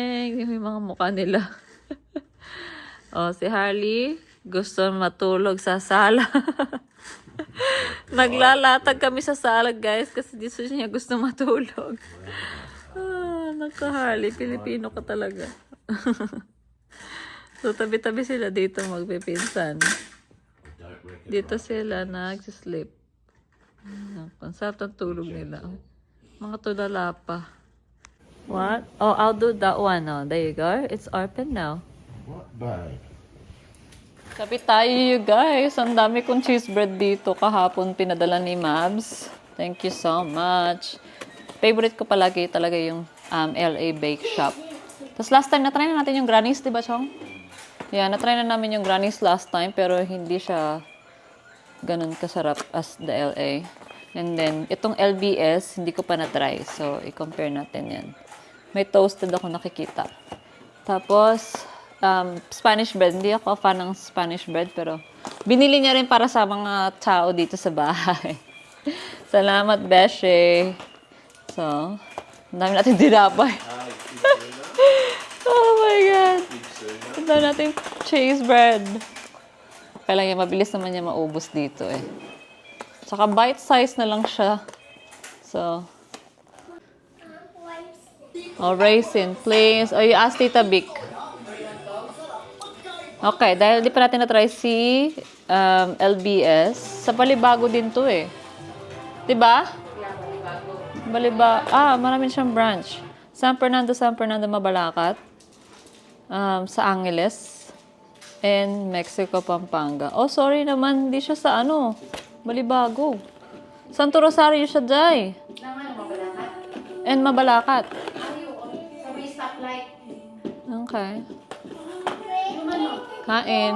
morning! Yung mga mukha nila. Si Harley, gusto matulog sa sala. Naglalatag kami sa sala, guys, kasi di niya gusto matulog. Naka-Harley, Pilipino ka talaga. So, tabi-tabi sila dito magpipinsan. Dito sila nag-sleep. Kung saan ang tulog nila. Mga tulala pa. What? Oh, I'll do that one. Oh, there you go. It's open now. What bag? Sabi tayo, you guys. Ang dami kong cheese bread dito. Kahapon pinadala ni Mabs. Thank you so much. Favorite ko palagi talaga yung LA Bake Shop. Tapos last time, natry na natin yung Granny's, diba, Chong? Yeah, natry na namin yung Granny's last time, pero hindi siya ganun kasarap as the LA. And then, itong LBS, hindi ko pa na-try. So, i-compare natin yan. May toasted ako nakikita. Tapos, Spanish bread. Hindi ako fan ng Spanish bread, pero binili niya rin para sa mga tao dito sa bahay. Salamat, Beshe. So, ang dami natin dinapay. Oh my God. Ang dami natin cheese bread. Kaya lang yan, mabilis naman niya maubos dito eh. Saka bite size na lang siya. So, raisin, please. You ask Tita Vic. Okay, dahil di pa natin na-try si LBS. Sa Balibago din to eh. Diba? Marami siyang branch. San Fernando, Mabalacat. Sa Angeles. And Mexico, Pampanga. Oh, sorry naman. Hindi siya sa Balibago. Santo Rosario siya, Jai. And Mabalacat. Sa may stoplight. Okay. Kain.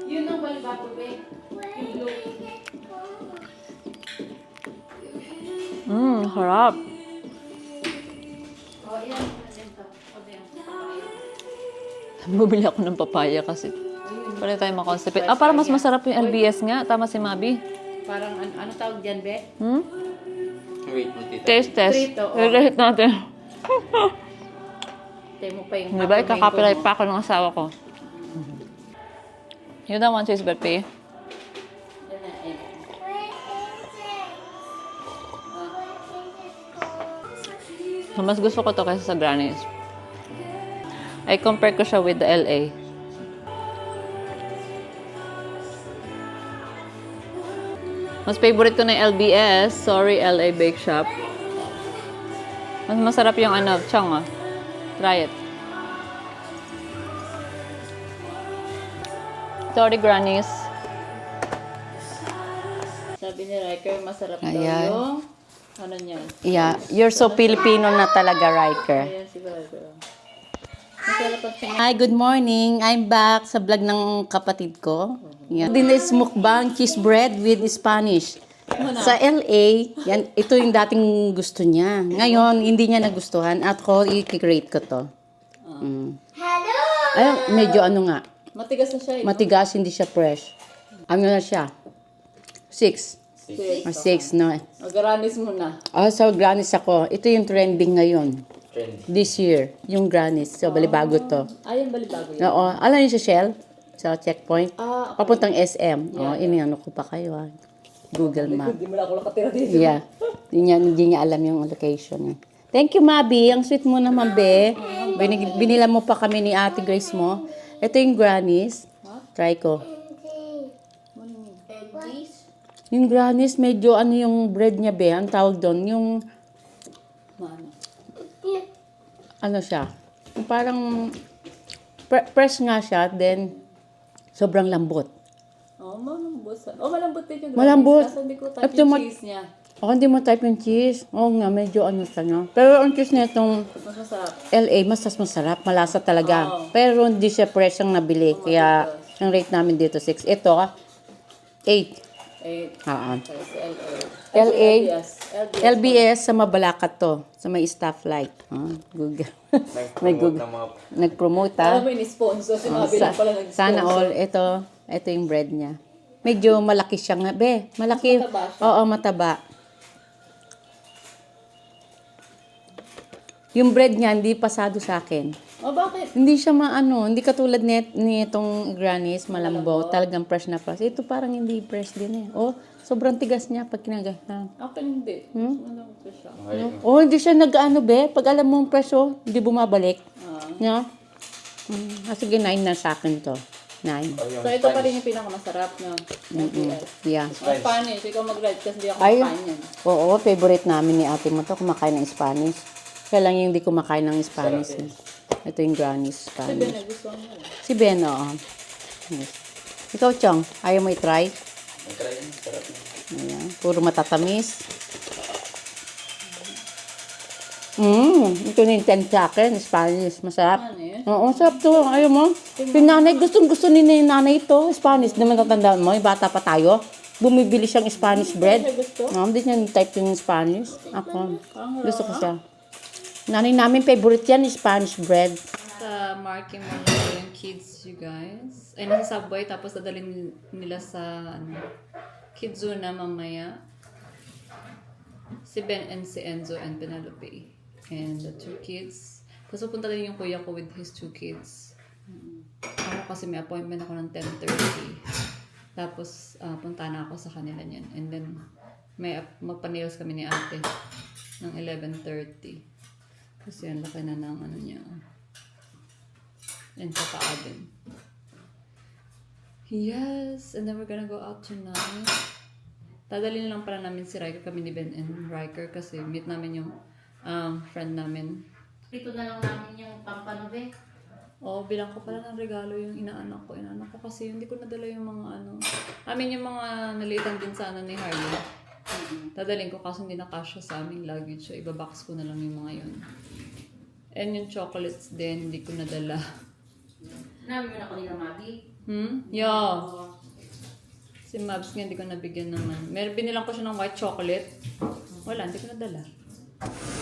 Yun ang Balibago, be. Yung blue. Harap. Yan. Bumili ako ng papaya kasi para tayo makonstipate. Para mas masarap yung LBS nga. Tama si Mabi. Parang ano tawag dyan, be? Wait mo, tita. Taste test. Treat, oo. I-rate natin. Tayo mo pa yung Diba? Ikakapilay pa ako ng asawa ko. You don't want cheese bread, P? Mas gusto ko to kaysa sa Granny's. I compare ko siya with the LA. Mas favorite ko na yung LBS. Sorry, LA Bake Shop. Mas masarap yung Chong. Try it. Sorry, Granny's. Sabi ni Riker, masarap daw Ayan. yung niya. Yeah, you're so Filipino na talaga, Riker. Ayan si Riker. Masarap at siya. Hi, good morning. I'm back sa vlog ng kapatid ko. Yan. Din is mukbang cheese bread with Spanish. Sa LA, yan, ito yung dating gusto niya. Ngayon, hindi niya nagustuhan. At ko, i-create ko to. Hello! Ayun, medyo nga. Matigas na siya eh. Matigas, hindi siya fresh. Ano na siya? 6. 6, no? Mag-Granny's muna. So Granny's ako. Ito yung trending ngayon. Trendy. This year, yung Granny's. So, Balibago to. Yung Balibago yun. Oo. Alam niyo sa Shell? Sa checkpoint? Okay. Papuntang SM. Iniano ko pa kayo. Google Map. Hindi mo na ako nakatira dito. Yeah. Hindi niya alam yung location. Thank you, Mabi. Ang sweet mo naman, be. Binila mo pa kami ni Ate Grace mo. Ito yung Granny's. Try ko. Yung Granny's, medyo yung bread niya, be. Ang tawag doon, yung siya. Yung parang fresh nga siya, then sobrang lambot. Malambot. Malambot din yung Malambot. Kasi hindi ko type After yung mo- cheese niya. Hindi mo type yung cheese. Oo nga, medyo siya, no? Pero ang cheese na itong Mas masarap. LA, mas masarap. Malasa talaga. Pero hindi siya fresh ang nabili. Kaya, ang rate namin dito, 6. Ito, 8. Oo. Kasi LA. LA, LBS. LBS sa Mabalacat to. Sa may stoplight. Google. May Google. Ng mga Nag-promote, Alam mo, in-sponsor. Sinabi lang pala nag-sponsor. Sana all. Ito yung bread niya. Medyo malaki siya nga. Be, malaki. Mataba siya. Oo, mataba. Yung bread niya, hindi pasado sa akin. Oh, bakit? Hindi siya maano, hindi katulad ni itong Granny's, malambo. Talagang fresh na fresh. Ito parang hindi fresh din eh. Oh, sobrang tigas niya pag kinagahan. Akin hindi. Ano ko siya? Oh, hindi siya nag-ano be. Pag alam mo ang presyo, hindi bumabalik. Yeah? Sige, 9 na sa akin to. 9. So, ito pa rin yung pinakamasarap na LBS. Yeah. Spanish. Ikaw mag-ride kasi hindi ako Ay, makain yan. oo, favorite namin ni ate mo to, kumakain ng Spanish. Kaya lang yung hindi kumakain ng Spanish. Eh. Ito yung Granny's Sabi Spanish. na gusto mo lang. Si Ben, oo. Yes. Ikaw, Chong, ayaw mo i-try? Matry yun. Sarap yun. Ayan, puro matatamis. Ito na yung 10 sa akin, Spanish, masarap. Ano yun? Oo, sarap to. Ayaw mo? Yung nanay, gustong-gusto ni nanay ito. Spanish, naman tatandaan mo, yung bata pa tayo. Bumibili siyang Spanish bread. Hindi niya type yung Spanish. Ako, gusto ko siya. Nanay namin, favorite yan, Spanish bread. Sa Marky Mall yung kids, you guys. Ay, nasa Subway, tapos dadalhin nila sa Kidzuna mamaya. Si Ben and si Enzo and Penelope. And the 2 kids. Tapos pupunta din yung kuya ko with his 2 kids. Ako kasi may appointment ako ng 10:30. Tapos punta na ako sa kanila niyan. And then magpa-nails kami ni ate ng 11:30. Kasi ang laki na ng ano niya. And sa paa din. Yes! And then we're gonna go out tonight. Dadalhin lang pala namin si Riker, kami ni Ben and Riker kasi meet namin yung friend namin. Ito na lang namin yung pampanobe. Oo, bilang ko pala ng regalo yung inaanak ko. Inaanak ko kasi hindi ko nadala yung mga yung mga nalitan din sa ni Harley. Dadalhin ko kasi hindi nakasya sa aming luggage. So, ibabox ko na lang yung mga yun. And yung chocolates din, hindi ko nadala. Namin mo na ko nila, Mabi. Yeah. Si Mabs nga, hindi ko nabigyan naman. Binilang ko siya ng white chocolate. Wala, hindi ko nadala.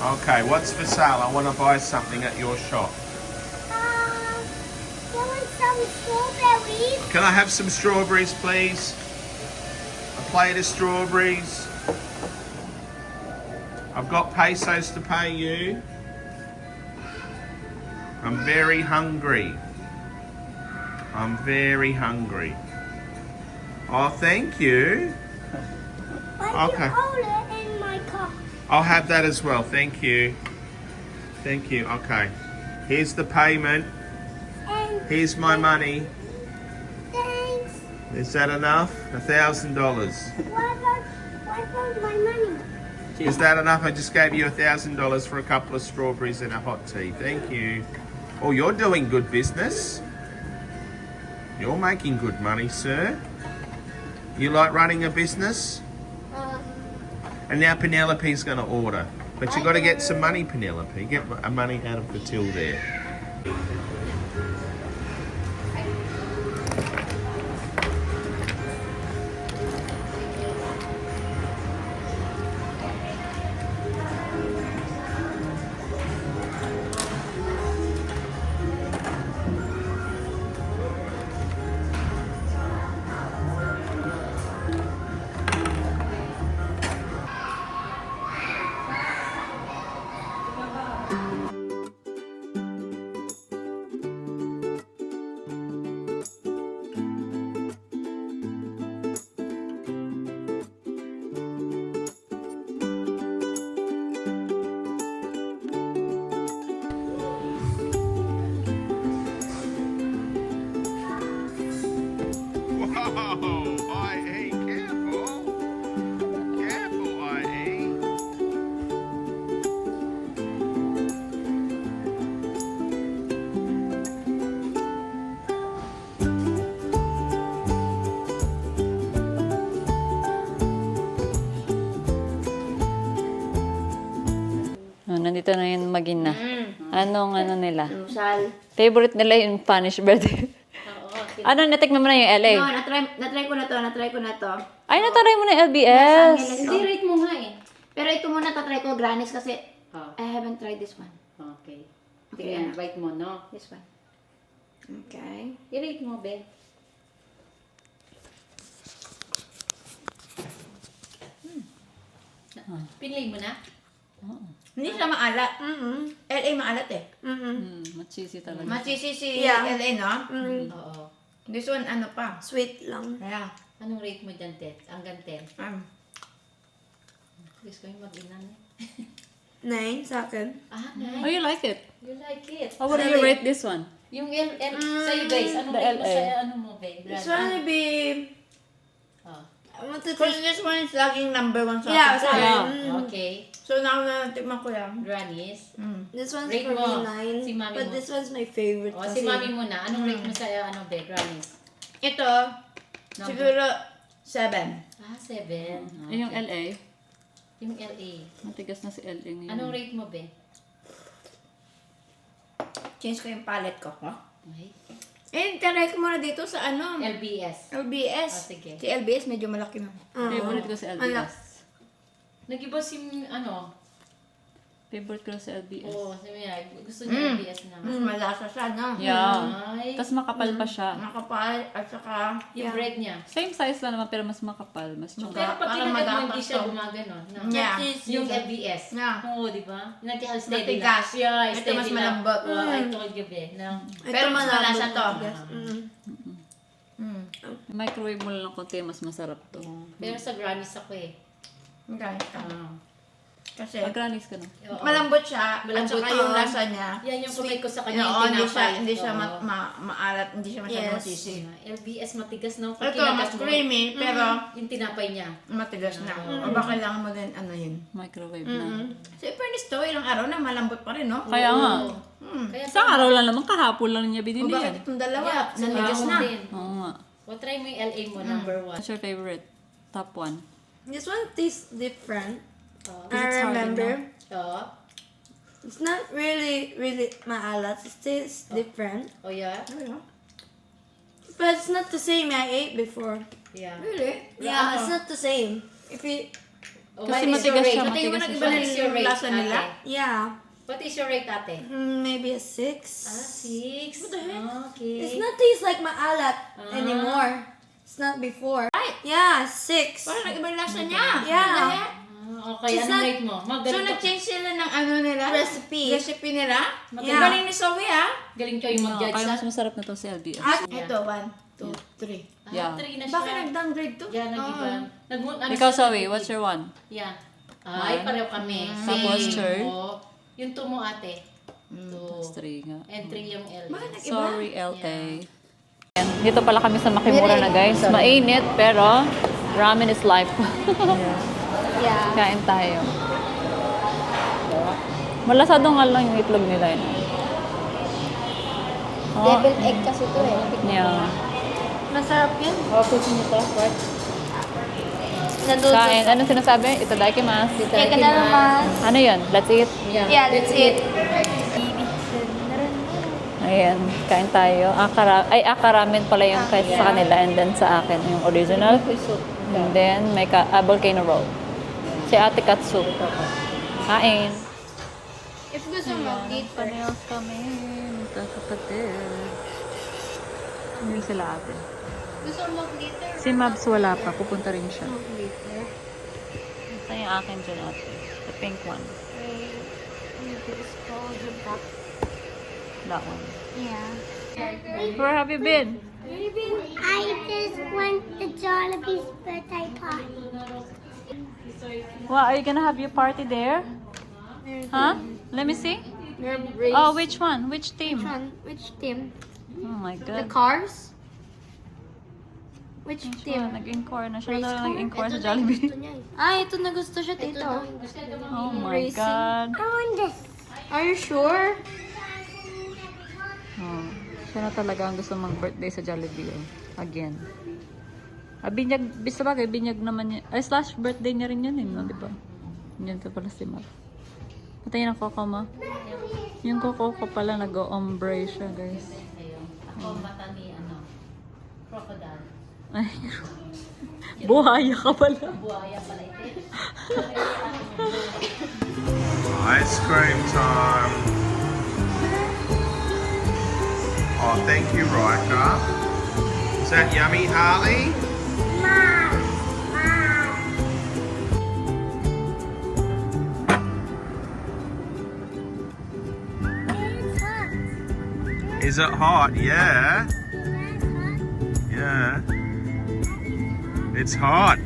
Okay, what's for sale? I want to buy something at your shop. There was some strawberries. Can I have some strawberries, please? A plate of strawberries. I've got pesos to pay you. I'm very hungry. I'm very hungry. Oh, thank you. Okay. Hold it in my cup. I'll have that as well. Thank you. Thank you. Okay. Here's the payment. And Here's my money. thanks. Is that enough? $1,000. What about my money? Is that enough? I just gave you $1,000 for a couple of strawberries and a hot tea. Thank you. Oh, you're doing good business. You're making good money, sir. You like running a business? And now Penelope's going to order. But you got to get some money, Penelope. Get money out of the till there. Whoa! IE, careful! Careful, IE! Nandito na yung magina. Anong nila? Sal. Favorite nila yung Spanish bread. Ano, natikman mo na yung LA? No, natry ko na to. Ay, nataray mo na yung LBS. Hindi, rate mo nga eh. Pero ito muna tatry ko, Granny's, kasi I haven't tried this one. Okay. Okay, Sige, bite mo, no? This one. Okay. I-rate mo, Ben. Pinlay mo na? Oo. Hindi siya maalat. LA maalat eh. Machisi talaga. Machisi si Yeah. LA, no? Oo. This one, ano pa? Sweet lang. Yeah. Anong rate mo dyan, Ted? Hanggang 10. Gusto ko yung mag-inan eh. 9 sa akin. Ah, Oh, nice. you like it? You like it. How would you rate this one? Yung sa'yo guys, anong The rate mo LA. sa ano mo, babe? This one will be... Oh. I want to Because this one is laging number 1 sa Yeah, akin. sa Yeah. akin. Okay. So now na tikman ko yan. Grannies. This one's Rate for mo. me 9. Si mami But mo. this one's my favorite. O, si mami mo na. Anong rate mo sa ano, babe? Grannies? Ito, siguro 7. Ah, 7. Eh, yung LA. Yung LA. Matigas na si LA ngayon. Anong rate mo, be? Change ko yung palette ko. Huh? Okay. Try ko muna dito sa ano, LBS. LBS. Ah, sige. Si LBS medyo malaki na. Favorite ko si LBS. Nag-iba si, ano? Favorite ko si LBS. Oo, si Mia. Gusto niya LBS na. Mas malasa siya, no? Yeah. Ay. Tapos makapal pa siya. Makapal at saka... Yung bread niya. Same size lang naman pero mas makapal. Mas Pero chunga. pag Parang kinagat mo, hindi magapas siya to. gumaganon. No? Yeah. Yung LBS. Yeah. Oo, di ba? Nag-steady Matigas. na. Yeah, Ito steady mas na. malambot. Oh, I told you, be. No? Pero mas malasa to. Yes. Microwave mo lang ng konti, mas masarap to. Pero sa Grannies ako eh. Okay. Kasi Pag-granis ka na. Oo. malambot siya Malambot, at saka yung oo. lasa niya. Yan yung kumay ko sa kanya Oo, yung hindi siya, tinapay. hindi siya Oo. maalat, hindi siya masyadong Yes. masisi. LBS matigas na. Ito, mas creamy, pero Yung tinapay niya. matigas na. O baka kailangan mo din ano yun. Microwave na. So, in fairness to, ilang araw na malambot pa rin, no? Kaya nga. Kaya Isang araw lang naman, kahapon lang niya O binili bakit yan. itong dalawa? Yeah, Nanigas sa na. din. Oo nga. O try mo yung LA mo, number 1. What's your favorite? Top one. This one tastes different. Oh. I remember. Oo. It's not really maalat. It tastes different. Oh, yeah? But it's not the same I ate before. Yeah. Really? Yeah, it's not the same. If you, Oh, Kasi what is your matigas rate? siya, Pati yung matigas nag-iba siya. na What is your yung rate, lasa nila. ate? yeah, What is your rate, ate? maybe a 6. Ah, 6. What the heck? Okay. It's not taste like maalat anymore. It's not before. Yeah, 6. Parang nag-iba yung lasa niya. Yeah. What the heck? Ah, okay, It's anong not- rate mo? So, Magaling nag-change sila ng ano nila? Recipe. Recipe nila? Yeah. Galing ni Zoe, ha? Galing kayo mag-judge Kaya sa... mas masarap na to si LBS. At ito, 1, 2, 3. Yeah. 3 na siya. Bakit nag-downgrade to? Yeah, nag-iba. Ano Ikaw, siya? Zoe, what's your one? Yeah. Ay, pareho kami. Tapos, third? Oo. Yung 2 mo, ate. 2. Tapos 3 nga. And 3 yung L. Sorry, LA. And dito pala kami sa Makimura na guys. Mainit pero ramen is life. Yeah. Kain tayo. Malasado nga lang yung itlog nila yun. Oh, Deviled egg kasi to eh. yeah. Masarap yan. Oh, pusin mo to, what? Kain. Anong sinasabi? Itadakimasu. Ano yun? Let's eat. Yeah, that's it. Ayan. Kain tayo. Akaramen pala yung kaysa sa kanila. And then sa akin, yung original. And then, may volcano roll. Si Ate Katsu. Kain. If gusto mo, dito. Panayos kami. Magkakapatid. Hindi sila ate. Gusto mo dito? Si Mabs wala pa. Pupunta rin siya. Ito yung akin dyan ate. The pink one. That one. Yeah. Where have you been? I just went to Jollibee's birthday party. Well, are you gonna have your party there? Huh? Let me see. Race. Oh, which one? Which team? Which team? Oh my The God. cars? Which Which team? one? Nag-encore na siya. Race car? Nag-encore sa Jollibee. Ah, ito na gusto siya, tito. Oh my Racing. God. I want this. Are you sure? Oh, siya na talaga ang gusto mag-birthday sa Jollibee. Oh. Again. Binyag, bisa bagay, binyag naman niya. Ay, slash birthday niya rin yun eh, no? Di ba? Yun to pala si Matt. Patayin ang coco mo. Yung coco ko pala, nag-ombre siya, guys. Ayun. Ako, mata ni, crocodile. Ay, buhaya ka pala. Buhaya pala ito. Ice cream time. Oh, thank you, Riker. Is that yummy, Harley? Mom. Mom. Is it hot? Yeah. Yeah. It's hot.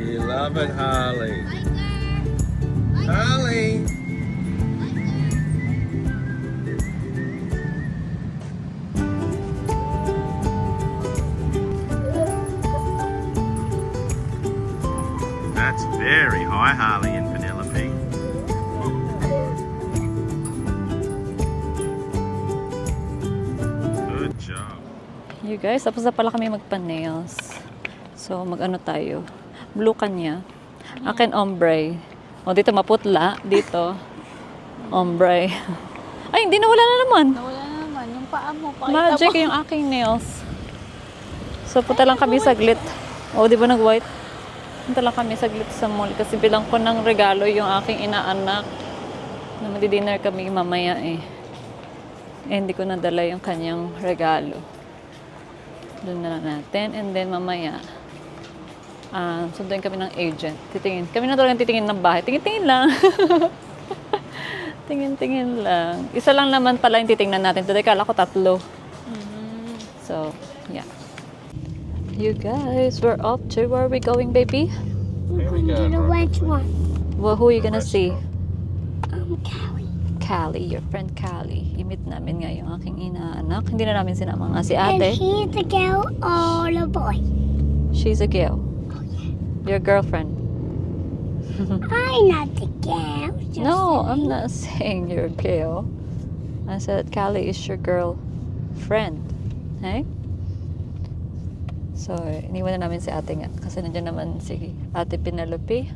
You love it, Harley. Harley. That's very high, Harley and Penelope. Good job. You guys, tapos na pala kami magpa-nails. So, mag-ano tayo? Blue kanya. Akin ombre. O, dito maputla. Dito, ombre. Ay, hindi nawala na naman. Wala naman, yung paa mo. Magic yung aking nails. So, punta lang kami saglit. O, di ba nag-white? Punta lang kami saglit sa mall kasi bilang ko ng regalo yung aking inaanak na magdi-dinner kami mamaya eh. Eh, hindi ko nadala yung kanyang regalo. Doon na lang natin. And then, mamaya, sunduin kami ng agent. Titingin. Kami na talagang titingin ng bahay. Tingin-tingin lang. Tingin-tingin lang. Isa lang naman pala yung titingnan natin. Today, kala ko 3. So, yeah. You guys, we're off to where are we going, baby? We're going to the which one? Well, who are you gonna see? Callie. Callie, your friend Callie. I-meet namin nga yung aking inaanak. Hindi na namin sinama nga si And ate. he's the girl or the boy? She's a girl. Your girlfriend. I'm not the girl. No, I'm not saying you're a girl. I said Callie is your girlfriend. Hey? So, iniwan na namin si ate nga. Kasi nandiyan naman si ate Penelope.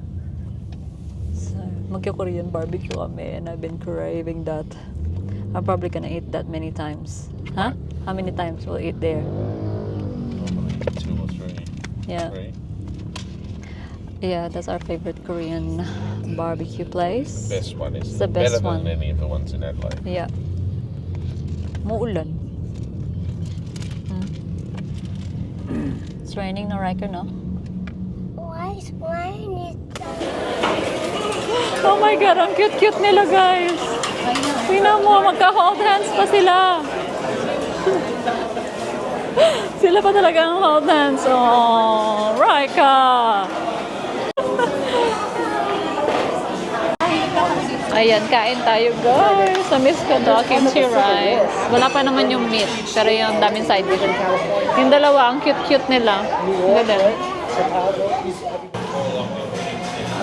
So, magka-Korean barbecue kami and I've been craving that. I'm probably gonna eat that many times. Huh? How many times we'll eat there? 2 or 3. Yeah. Yeah, that's our favorite Korean barbecue place. Best one is It's the best better one. than any of the ones in Adelaide. Yeah. Muulan. It's raining na Riker, no? Why is mine Oh my God, ang cute-cute nila, guys. Tingnan mo, magka-hold hands pa sila. Sila pa talaga ang hold hands. Oh, Rika! Ayan, kain tayo, guys. Na-miss ko to, kimchi rice. Wala pa naman yung meat, pero yung daming side dish. Yung dalawa, ang cute-cute nila. Ganda.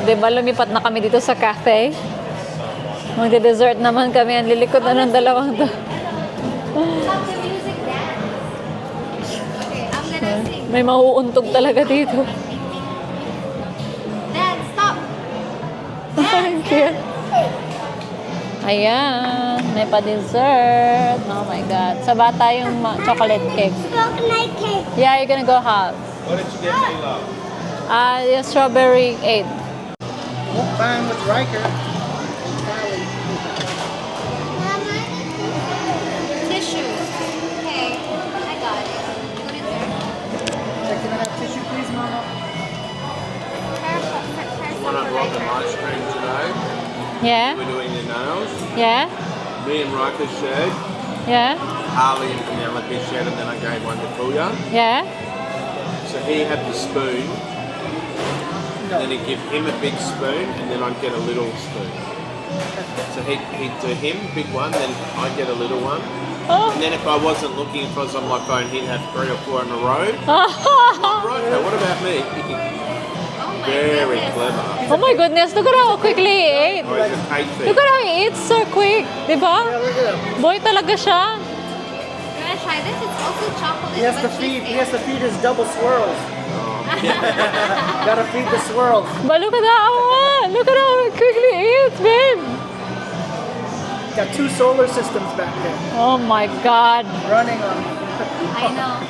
Diba, lumipat na kami dito sa cafe. Magde-dessert naman kami. Ang lilikod na ng dalawang to. May mauuntog talaga dito. Dad, stop! Ang cute. Ayan, may pa-dessert. Oh my God. Sa bata yung chocolate cake. Coconut cake. Yeah, you're gonna go have. What did you get me, love? Yung strawberry 8. Fine with Riker. Mama, Tissue. Okay, I got it. Put it there. Can I have tissue, please, Mama? When I brought them ice cream today, Yeah? we're doing their nails. Yeah? Me and Riker shared. Yeah? Harley and Penelope shared, and then I gave one to Kuya. Yeah? So he had the spoon. Then he'd give him a big spoon, and then I'd get a little spoon. So he'd do him, big one, then I'd get a little one. Oh. And then if I wasn't looking, if I was on my phone, he'd have 3 or 4 in a row. Riker, what about me? Very clever. Oh my goodness, look at how quickly he ate. Or he's a cake Look thief. at how he eats so quick. Diba? Boy talaga siya. You wanna try this? It's also chocolate. He has to but feed. cheesecake. He has to feed his double swirls. Gotta feed the swirls. But look at that one. Look at how quickly he eats, babe. Got 2 solar systems back there, Oh my God. running on I know.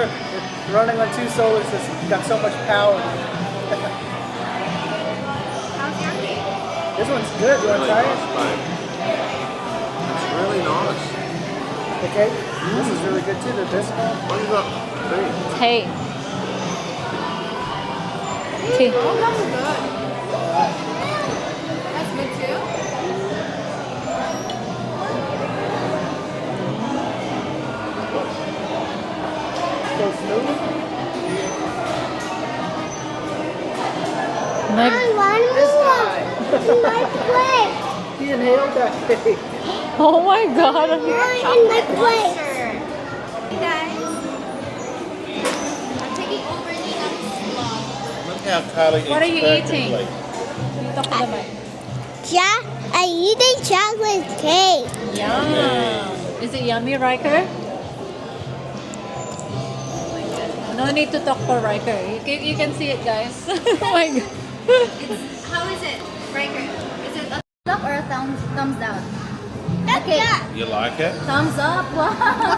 running on 2 solar systems. Got so much power. How's your cake? This one's good. You wanna Really try nice, it? babe. It's really nice. Okay. This is really good too. The biscuit. What have you got? Tea? Hey. Okay. Oh, that's good. That's good too. my plate. He inhaled that cake. Oh my God. More in my plate. Hey guys. I'm taking over Nina's vlog. Look how Carly What are eats you eating? perfectly. You talk to the mic. I eat a chocolate cake. Yum. Is it yummy, Riker? No need to talk for Riker. You can see it, guys. Oh my God. How is it? Riker? Is it a thumbs up or a thumbs down? Okay. You like it? Thumbs up. Wow.